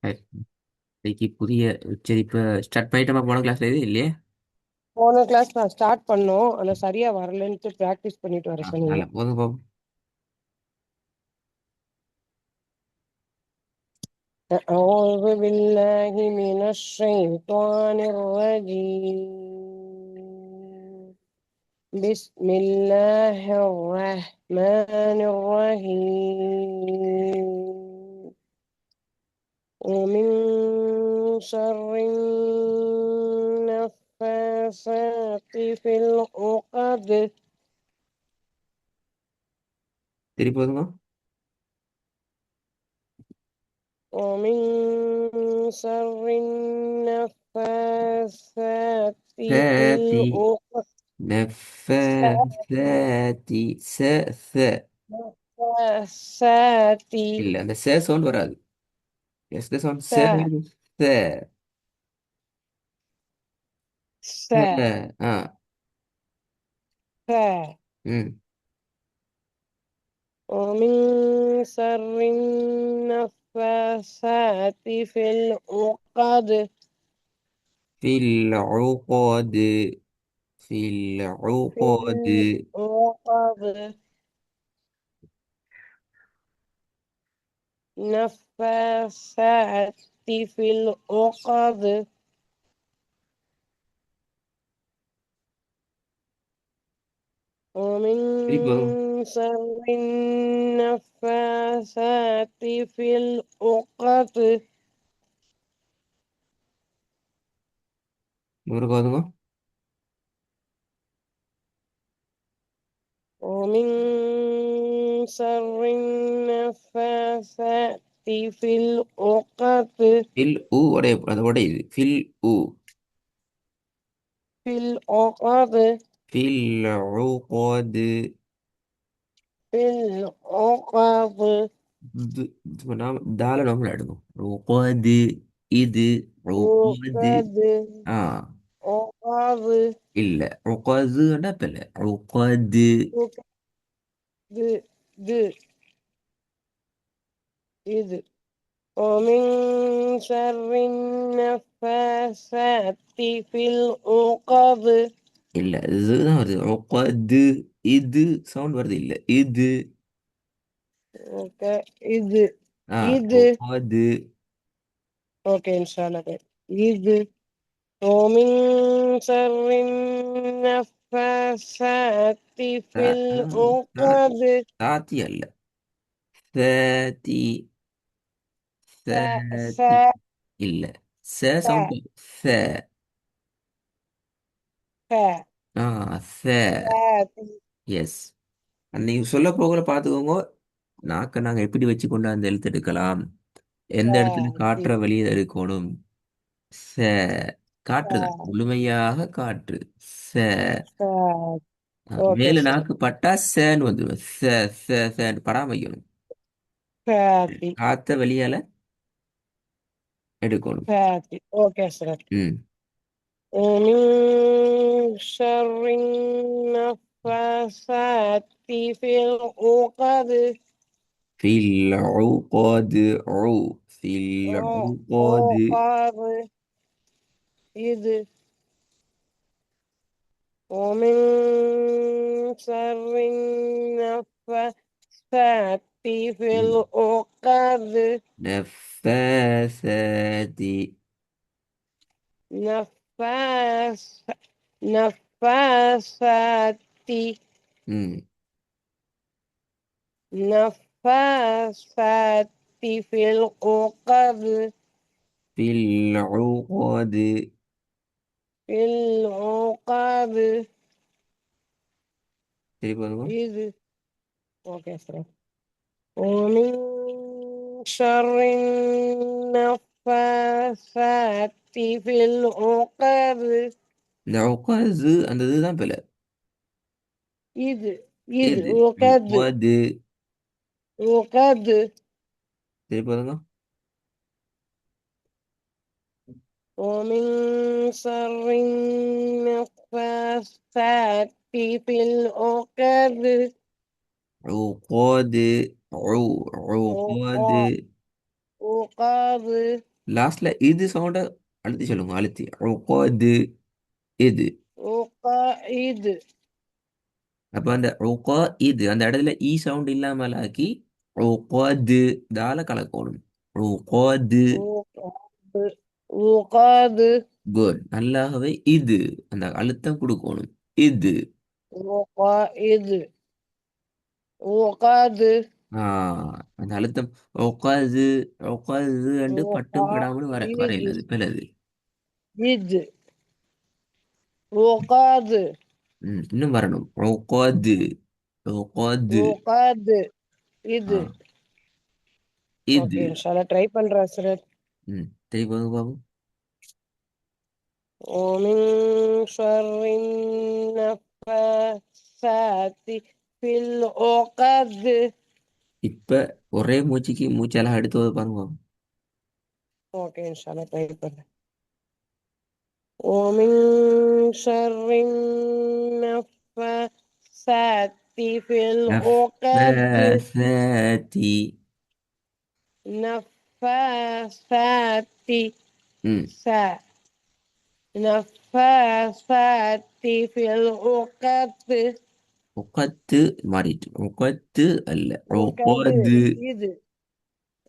இன்னைக்கு புதிய உச்சரிப்பு ஸ்டார்ட் பண்ணிட்டோமா? போன கிளாஸ்ல இது இல்லையே. போன கிளாஸ் நான் ஸ்டார்ட் பண்ணோம் ஆனா சரியா வரலன்ட்டு பிராக்டிஸ் பண்ணிட்டு வர சொன்னீங்க. நல்லா போதும் போதும். أعوذ بالله من الشيطان الرجيم. بسم الله الرحمن الرحيم. ومن شر النفاثات في العقد. திருப்பி போதுங்க. ومن شر النفاثات في சாத்தி العقد. நஃபாத்தி النفاثات. இல்ல அந்த சவுண்ட் வராது. எஸ் த சவுண்ட் ச. ث ச ث ஆ. ث. ம். ومن شر النفاثات في العقد. في العقد. في في العقد. العقد. نفاثات في العقد. ومن திருப்பி போதுங்க. شر النفاثات في العقد. ஒரு போதுங்க. ومن شر النفاثات في العقد. ஃபில் ஊ உடைய அந்த உடையுது ஃபில் ஊ. في العقد. ஃபில் உகது. في العقد. தால நார்மல் ஆயிடுங்க. உகது. இது உகது. عقد. ஆ. عقد. இல்ல உகதுன்னா பிள்ளை உகது. عقد. இது. ومن شر النفاثات في العقد. இல்ல இதுதான் வருது உகது. இது சவுண்ட் வருது இல்ல இது. ஓகே. இது. ஆ. இது. உகது. ஓகே இன்ஷால்லா خير. இது. ومن شر النفاثات في العقد. சாத்தி அல்ல. சாத்தி. ف சாத்தி ف இல்ல. ف சவுண்ட். ச. ف ஆ. ச. فاتي. எஸ். நீங்க சொல்ல போகல பார்த்துக்கோங்க. நாக்க நாங்க எப்படி வச்சு கொண்டு அந்த எழுத்து எடுக்கலாம். எந்த இடத்துல فاتي. காற்றை வெளியே எடுக்கணும். ச. காற்றுதான் فاتي. முழுமையாக காற்று. ச. ஓகே மேல சார். நாக்கு பட்டா சேன்னு வந்துடும். ச. ச சேன்னு படாம வைக்கணும். فاتي. காத்த வெளியால எடுக்கணும். فاتي. Okay sir. ம். ومن شر النفاثات في العقد. في العقد. عو في العقد. عقد. إذ. ومن شر النفاثات في ம். العقد. نفاثات. نفاس نفاثات. م. نفاثات في العقد. في العقد. في العقد. திருப்பி வருங்க. إذ. أوكي سلام. ومن شر النفاثات في العقد. இந்த உட்காது அந்த இதுதான் பிள்ளை. إذ எது? عقد. உட்காது. عقد. திருப்பி வருங்க. ومن شر النفاثات في العقد. عقاد. عقاد. عقد. லாஸ்ட்ல இது சவுண்ட அழுத்தி சொல்லுங்க, அழுத்தி. உக்காது. இது. உகாயிது. அப்ப அந்த உக்கா இது அந்த இடத்துல ஈ சவுண்ட் இல்லாமல் ஆக்கி உக்காது தால கலக்கணும். உக்காது. உகாது. உகாது. குட். நல்லாகவே இது அந்த அழுத்தம் கொடுக்கணும். இது. உகாயிது. உகாது. ஆ, அந்த அழுத்தம் உக்காது. உக்காது என்று பட்டும் படாமல் உகாயிது. வரையிலது பிறகு. இது. உகாது. இன்னும் வரணும். உக்காது. உக்காது. உகாது. ஆ, இது. இது. ஓகே இன்ஷால்லா ட்ரை பண்றேன் சார். சரி போதும் பாபு. ومن شر النفاثات في العقد. இப்ப ஒரே மூச்சுக்கு மூச்செல்லாம் எடுத்து பாருங்க பாபு. ஓகே இன்ஷால்லா ட்ரை பண்றேன். ومن شر النفاثات في العقد. நஃபாசாத்தி. نفاثات. ம் سا. نفاثات في العقد. உக்கத்து மாறிட்டு. உக்கத்து அல்ல. عقد. உக்காது. இது.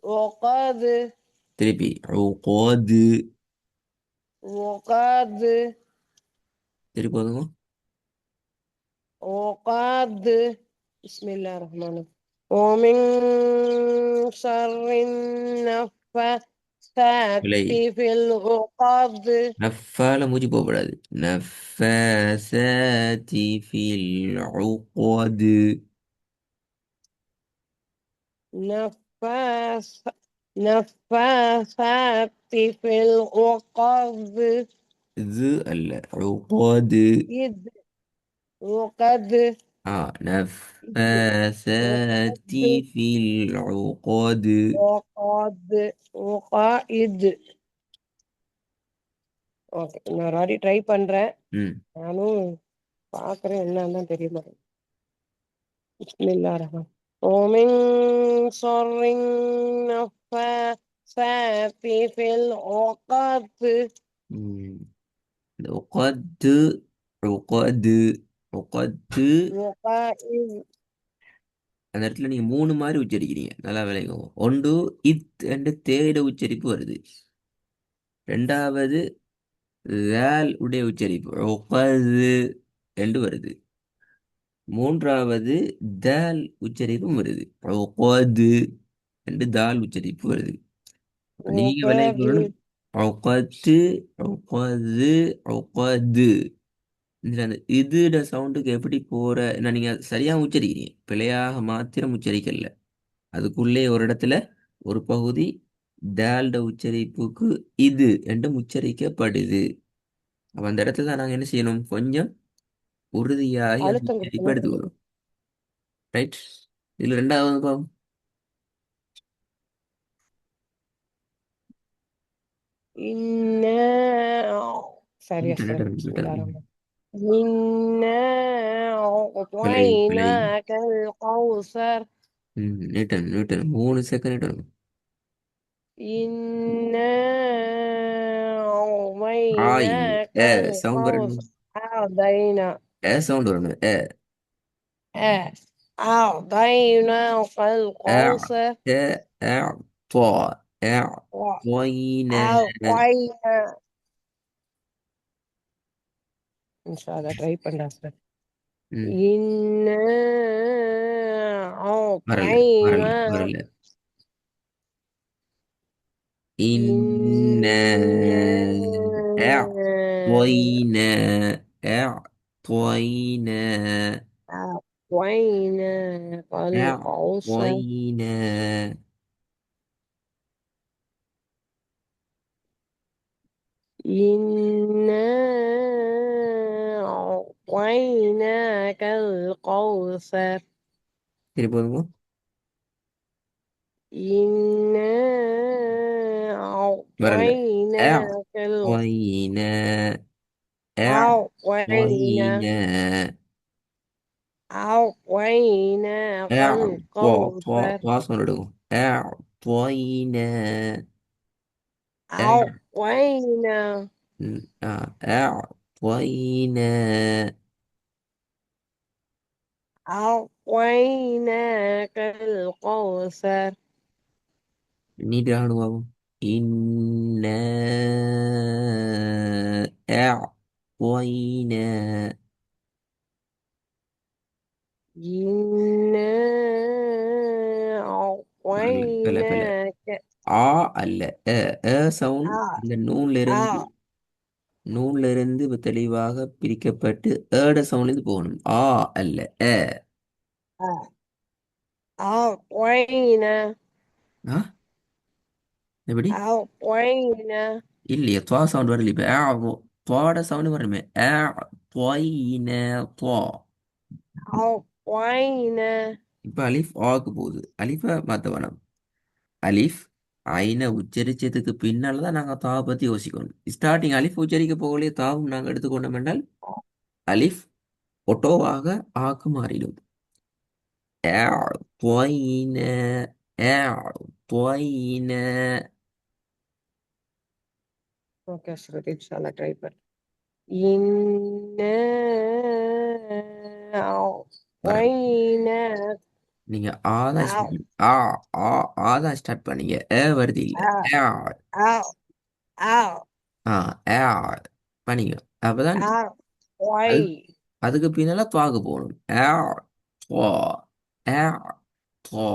عقد. திருப்பி. உக்காது. عقد. திருப்பி போதுங்க. عقد. بسم الله الرحمن الرحيم. ومن شر النفاثات விலை. في العقد. நஃபால மூச்சு போகக்கூடாது. நஃபாசாத்தி ஃபில் உக்வது. نفاث. نفاثات في العقد. இது அல்ல. உக்வது. إذ. عقد. ஆ, إذ. நஃபாசாத்தி عقد. ஃபில் உக்வது. عقد. عقائد. ஓகே இன்னொரு வாட்டி ட்ரை பண்றேன். ம் நானும் பாக்குறேன் என்னன்னு தெரிய மாட்டேங்குது. பிஸ்மில்லாஹ் ரஹ்மான். ومن شر النفاثات في العقد. ம் இந்த உக்வது. உக்வது. உக்வது. وقائد. அந்த இடத்துல நீங்க மூணு மாதிரி உச்சரிக்கிறீங்க, நல்லா விளையும். ஒன்று இத் என்ற தேயிட உச்சரிப்பு வருது. ரெண்டாவது லால் உடைய உச்சரிப்பு உக்கது என்று வருது. மூன்றாவது தால் உச்சரிப்பும் வருது. உக்கது என்று தால் உச்சரிப்பு வருது. அப்ப நீங்க விளைவிக்கணும். وقائد. உக்கத்து. உக்கது. உக்கது. இதுல அந்த இதுட சவுண்டுக்கு எப்படி போற நீங்க சரியா உச்சரிக்கிறீங்க, பிழையாக மாத்திரம் உச்சரிக்கல. அதுக்குள்ளே ஒரு இடத்துல ஒரு பகுதி டேல்ட உச்சரிப்புக்கு இது என்றும் உச்சரிக்கப்படுது. அப்ப அந்த இடத்துல தான் நாங்க என்ன செய்யணும், கொஞ்சம் உறுதியாகி அந்த அழுத்தம் உச்சரிப்பை கொடுக்கணும். எடுத்துக்கணும். ரைட். இதுல ரெண்டாவது பாவம். إنا. சரியா விட்டல், சார் விட்டல், விட்டல். பிஸ்மில்லாஹ் ரஹ்மான். إنا பிழை, பிழை. أعطيناك الكوثر. Neat, neat. 3 செகண்ட் நீட்டணும். إنا ஆய். أعطيناك சவுண்ட் வரணும். الكوثر. أعطينا. சவுண்ட் வரணும். أعطيناك ஆ الكوثر. ட ஆ போ ஆ போயின. أعطينا. إن شاء الله ட்ரை பண்றேன் சார். ம் إنا வரல, வரல, أعطيناك. வரல. இன்ன إنا أعطينا. أعطينا. أعطيناك الكوثر. أعطينا. إنا أعطيناك الكوثر. திருப்பி போதுமா? إنا வரல. أعطيناك أعطينا. أعطينا. أعطينا. أعطيناك أع طا طا الكوثر. طا صار له. أعطينا. أعطينا أعطينا. أعطيناك الكوثر. நீட் ஆகணும். إنا أعطينا. إنا பல பல أعطيناك. ஆ அல்ல சவுண்ட் آ இந்த நூன்ல آ இருந்து இப்ப தெளிவாக பிரிக்கப்பட்டு சவுண்ட்ல இருந்து போகணும். அல்ல அ. آ أعطينا. ஆ, எப்படி أعطينا. இல்லையே துவா சவுண்ட் வரல இப்ப துவாட சவுண்ட் வரணுமே துவைன துவா. أعطينا. இப்ப அலிஃப் ஆக்கு போகுது. அலிஃபை மாத்த வேணாம். அலிஃப் ஐனை உச்சரிச்சதுக்கு பின்னால தான் நாங்கள் தாவை பற்றி யோசிக்கணும். ஸ்டார்டிங் அலிஃப் உச்சரிக்க போகலையே தாவும் நாங்கள் எடுத்துக்கொண்டோம் என்றால் அலிஃப் ஒட்டோவாக ஆக்கு மாறிடும். أعطينا أعطينا. اوكي شكرا ان شاء الله قريبا. إنا பாருங்க, أعطيناك. நீங்க ஆதான் أع ஆ ஆ ஆதான் ஸ்டார்ட் பண்ணீங்க. வருது இல்ல. أع ஆ أع أع ஆ ஆ பண்ணீங்க. அப்பதான் அது أعطي அதுக்கு பின்னால துவாக்கு போகணும். துவா ஆ துவா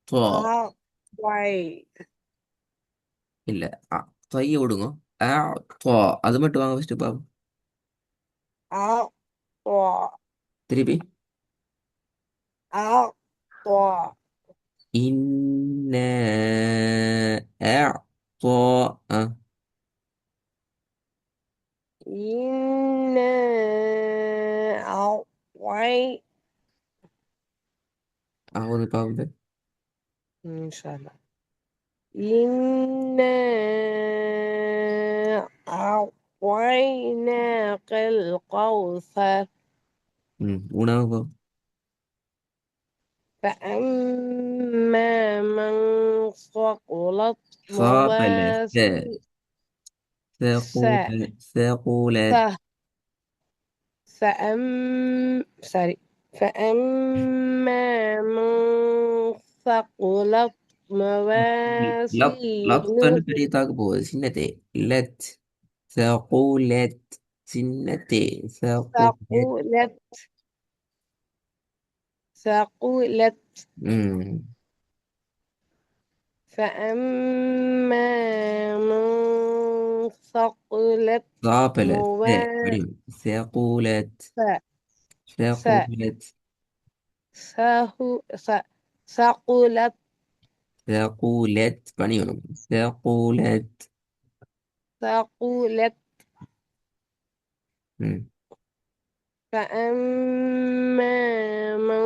துவா. أعطي இல்ல தொய்ய விடுங்க. ஆ துவா அது மட்டும் வாங்க ஃபர்ஸ்ட் பாப்போம். أعطى திருப்பி أعطى إنا أعطى إنا أعطي أعوذ بالله. إن شاء الله. إنا أعطيناك الكوثر. உணவு فأما من ثقلت ثقلت موازي س ثقلت. س سوري. فأما من ثقلت لط لطன்னு موازينه பெரிய தாக்கு போகுது. சின்னதே லெட் ثقلت. சின்னதே ثقلت. ثقلت ثقلت. ம் فأما من ثقلت ثقلت موازينه படியும். ثقلت س ثقلت سهو س ثقلت ثقلت படியும். ثقلت. ثقلت. ம் فأما من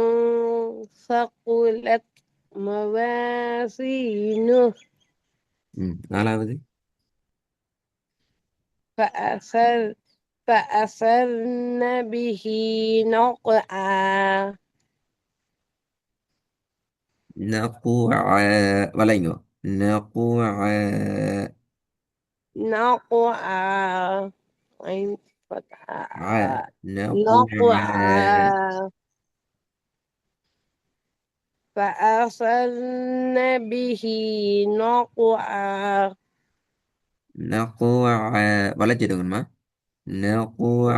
ثقلت موازينه நாலாவது فأثر فأثرن به نقعا. نقوع வளைங்கோ. نقوع نقعا. عين فتحة نقوع نقعا. فأثرن به نقعا. نقوع வளைச்சிடுங்கம்மா. نقوع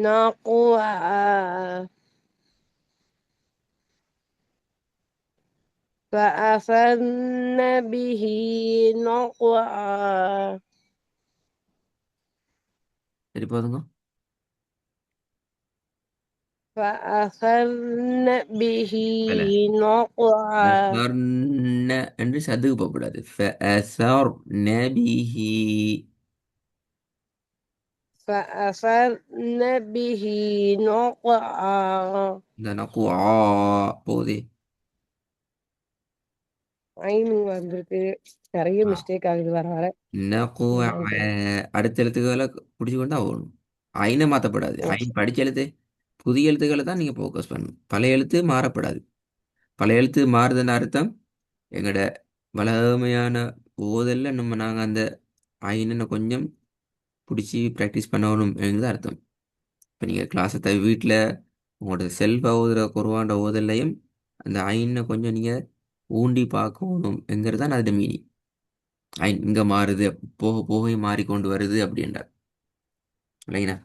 نقعا. فأثرن به نقعا. சரி போதுங்க. فأثرن به பல نقعا. فأثرن என்று சதுக்கு போகக்கூடாது. فأثرن به. فأثرن به نقعا. இந்த நக்குவா போதே. ஐன் வந்திருக்கு. நிறைய மிஸ்டேக் ஆகுது வர வர. நக்குவ என்னன்னு தெரியல. அடுத்த எழுத்துக்களை பிடிச்சு கொண்டு ஆகணும். ஐனை மாற்றப்படாது. ஐன் படிச்ச எழுத்து புதிய எழுத்துக்களை தான் நீங்கள் ஃபோக்கஸ் பண்ணணும். பழைய எழுத்து மாறப்படாது. பழைய எழுத்து மாறுதுன்னு அர்த்தம் எங்கட வளமையான ஓதல்ல நாங்கள் அந்த ஐனனை கொஞ்சம் பிடிச்சி ப்ராக்டிஸ் பண்ணணும் தான் அர்த்தம். இப்போ நீங்கள் கிளாஸை வீட்டில் உங்களோட செல்ஃபாக ஓதுற குருவாண்ட ஓதல்லையும் அந்த ஐனை கொஞ்சம் நீங்கள் ஊண்டி பார்க்கணும்ங்கிறது தான் அதோட மீனிங். ஐன் இங்கே மாறுது, போக போக மாறிக்கொண்டு வருது அப்படின்றார் இல்லைங்களா.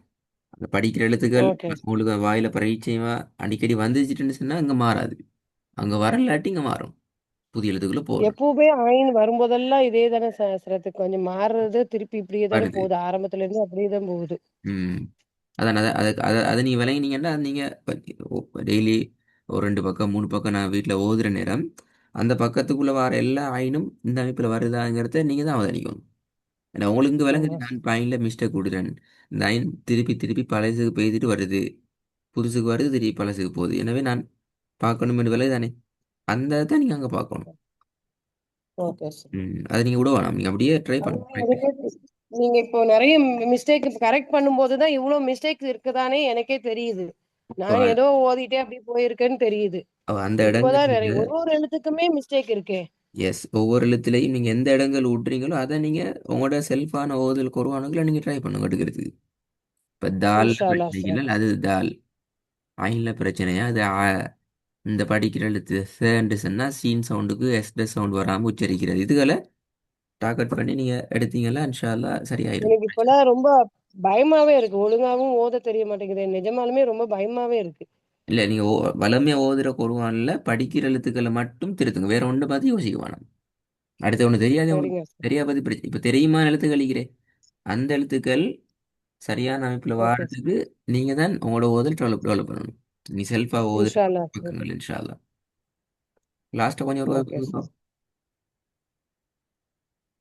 அந்த படிக்கிற எழுத்துக்கள் ஓகே. உங்களுக்கு வாயில பரீட்சையா அடிக்கடி வந்துச்சுட்டுன்னு சொன்னா இங்க மாறாது. அங்க வரலாட்டி இங்க மாறும். புதிய எழுத்துக்களை போடுறோம். எப்பவுமே ஆயின் வரும்போதெல்லாம் இதே தானே சிரத்து கொஞ்சம் மாறுறது திருப்பி இப்படியே தானே வருது. போகுது. ஆரம்பத்துல இருந்து அப்படியே தான் போகுது. ம். அதான் அதை அதை அதை அதை நீங்க விளங்கினீங்கன்னா நீங்க டெய்லி ஒரு 2 பக்கம் 3 பக்கம் நான் வீட்டில் ஓதுற நேரம் அந்த பக்கத்துக்குள்ள வர எல்லா ஆயினும் இந்த அமைப்பில் வருதாங்கிறத நீங்க தான் அவதானிக்கணும். ஏன்னா உங்களுக்கு இங்க விளங்குது ஆமா. நான் பாயிண்ட்ல மிஸ்டேக் கொடுக்குறேன். இந்த ஆயின் திருப்பி திருப்பி பழசுக்கு பெய்துட்டு வருது, புதுசுக்கு வருது, திருப்பி பழசுக்கு போகுது. எனவே நான் பார்க்கணும் என்று விலை தானே, அந்த இதை நீங்க அங்க பார்க்கணும். Okay sir. அதை நீங்க விட வேணாம், நீங்க அப்படியே ட்ரை பண்ணுங்க practice. அதுவே நீங்க இப்போ நிறைய மிஸ்டேக் கரெக்ட் பண்ணும்போது தான் இவ்வளவு மிஸ்டேக்ஸ் இருக்குதானே எனக்கே தெரியுது. நான் அஹ் ஏதோ ஓதிட்டே அப்படி போயிருக்கேன்னு தெரியுது. அந்த இப்பதான் இடங்கள்ல நிறைய ஒரு ஒரு எழுத்துக்குமே மிஸ்டேக் இருக்கே. எஸ், ஒவ்வொரு எழுத்துலையும் நீங்க எந்த இடங்கள் விட்றீங்களோ அதை நீங்க உங்களோட செல்ஃபான ஓதல் குருவானுக்குள்ள நீங்க ட்ரை பண்ணுங்க எடுக்கிறதுக்கு. இப்ப தால் இன்ஷா அல்லாஹ் சார். படிக்கிறீங்களா, அது தால் ஆயின்ல பிரச்சனையா, அது இந்த படிக்கிற எழுத்து சேண்டு சொன்னா சீன் சவுண்டுக்கு எஸ் ட சவுண்ட் வராம உச்சரிக்கிறது. இதுகளை டார்கெட் பண்ணி நீங்க எடுத்தீங்கன்னா இன்ஷா அல்லாஹ் சரியாயிரும். எனக்கு இப்பெல்லாம் ரொம்ப பயமாவே இருக்கு. ஒழுங்காவும் ஓத தெரிய மாட்டேங்குது. நிஜமாலுமே ரொம்ப பயமாவே இருக்கு. இல்ல நீங்க வளமையா ஓதுற குருவான்ல படிக்கிற எழுத்துக்களை மட்டும் திருத்துங்க, வேற ஒன்றை பார்த்து யோசிக்க வேணாம். அடுத்து ஒன்று தெரியாது, உங்களுக்கு சரிங்க சார். தெரியாத பத்தி பிரச்சனை. இப்போ தெரியுமா எழுத்து கழிக்கிறேன், அந்த எழுத்துக்கள் சரியான அமைப்பில் ஓகே சார். வாரத்துக்கு நீங்க தான் உங்களோட ஓதல் டெவலப் பண்ணணும். நீ செல்ஃபா ஓதுற இன்ஷா அல்லாஹ் சார். பக்கங்கள் இன்ஷா அல்லாஹ். லாஸ்ட்டாக கொஞ்சம் ஒரு ஓகே இருக்கும். சார்.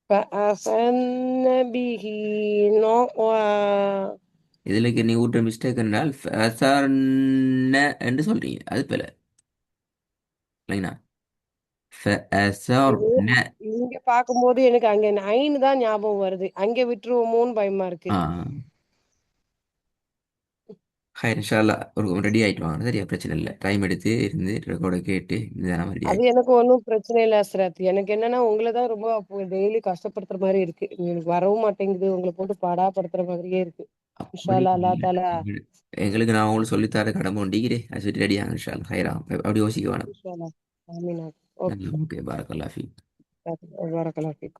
فأثرن به نقعا. இதுலக்கு நீ விட்ற மிஸ்டேக் என்றால் ஃபஅசர்ன என்று சொல்றீங்க, அது பிழை இல்லைங்களா. இது ஃபஅசர்ன. இங்க பார்க்கும்போது எனக்கு அங்க நைன் தான் ஞாபகம் வருது. அங்க விட்டுருவோமோன்னு பயமா இருக்கு. ஆ ஹைர் இன்ஷா அல்லாஹ் ஒரு ரெடி ஆயிட்டு வாங்க, சரியா பிரச்சனை இல்லை. டைம் எடுத்து இருந்து ரெக்கார்டை கேட்டு இந்த ரெடி அது ஆயிட்டு. எனக்கு ஒன்றும் பிரச்சனை இல்லை அஸ்ரத். எனக்கு என்னன்னா உங்களை தான் ரொம்ப டெய்லி கஷ்டப்படுத்துற மாதிரி இருக்கு. எனக்கு வரவும் மாட்டேங்குது. உங்களை போட்டு பாடாப்படுத்துற மாதிரியே இருக்கு. இன்ஷா அப்படி அல்லாஹ் அல்லா இல்லை. தாலா. எங்களுக்கு நான் உங்களுக்கு சொல்லித்தர கடமை உண்டிக்கிறேன், அது சொல்லி ரெடி ஆகும் இன்ஷா அல்லாஹ். ஹைரா அப்படி யோசிக்க வேணாம். இன்ஷா அல்லாஹ். ஆமீன். ஓகே. ஓகே பாரக்கல்லா ஃபீக். பாரக்கல்லாஹ் ஃபீக்.